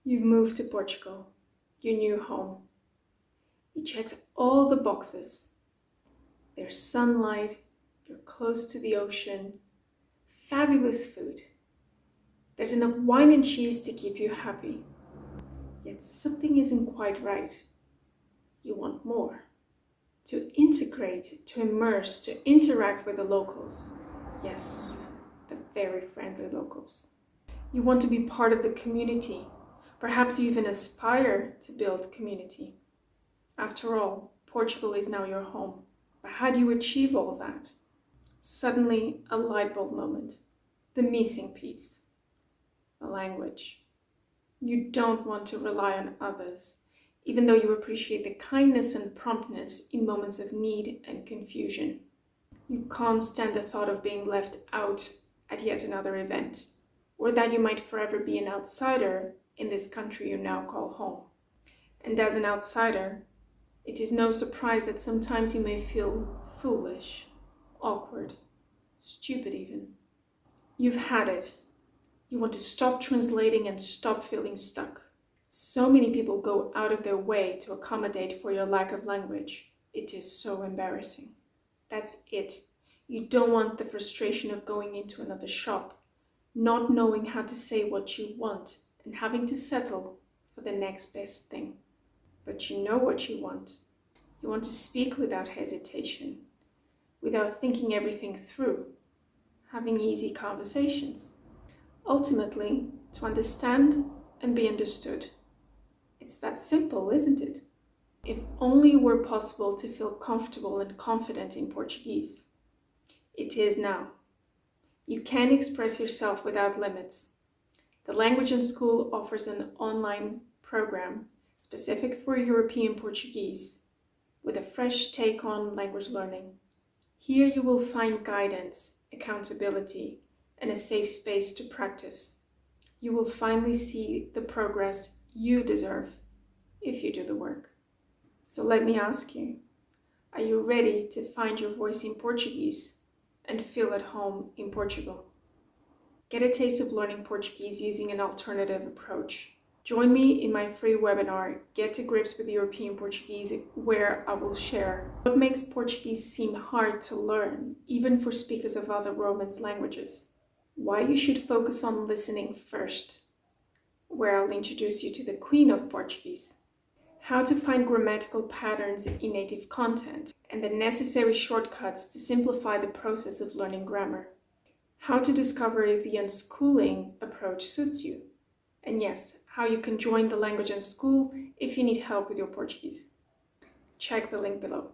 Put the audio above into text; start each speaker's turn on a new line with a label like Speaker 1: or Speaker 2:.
Speaker 1: You've moved to Portugal, your new home. It checks all the boxes. There's sunlight, you're close to the ocean, fabulous food. There's enough wine and cheese to keep you happy. Yet something isn't quite right. You want more. To integrate, to immerse, to interact with the locals. Yes, the very friendly locals. You want to be part of the community. Perhaps you even aspire to build community. After all, Portugal is now your home. But how do you achieve all that? Suddenly, a light bulb moment. The missing piece. The language. You don't want to rely on others, even though you appreciate the kindness and promptness in moments of need and confusion. You can't stand the thought of being left out at yet another event, or that you might forever be an outsider in this country you now call home. And as an outsider, it is no surprise that sometimes you may feel foolish, awkward, stupid even. You've had it. You want to stop translating and stop feeling stuck. So many people go out of their way to accommodate for your lack of language. It is so embarrassing. That's it. You don't want the frustration of going into another shop, not knowing how to say what you want, and having to settle for the next best thing. But you know what you want. You want to speak without hesitation, without thinking everything through, having easy conversations. Ultimately, to understand and be understood. It's that simple, isn't it? If only it were possible to feel comfortable and confident in Portuguese. It is now. You can express yourself without limits. The Language Unschool offers an online program specific for European Portuguese with a fresh take on language learning. Here you will find guidance, accountability, and a safe space to practice. You will finally see the progress you deserve if you do the work. So let me ask you, are you ready to find your voice in Portuguese and feel at home in Portugal? Get a taste of learning Portuguese using an alternative approach. Join me in my free webinar, Get to Grips with European Portuguese, where I will share what makes Portuguese seem hard to learn, even for speakers of other Romance languages. Why you should focus on listening first, where I'll introduce you to the Queen of Portuguese. How to find grammatical patterns in native content, and the necessary shortcuts to simplify the process of learning grammar. How to discover if the unschooling approach suits you. And yes, how you can join the Language Unschool if you need help with your Portuguese. Check the link below.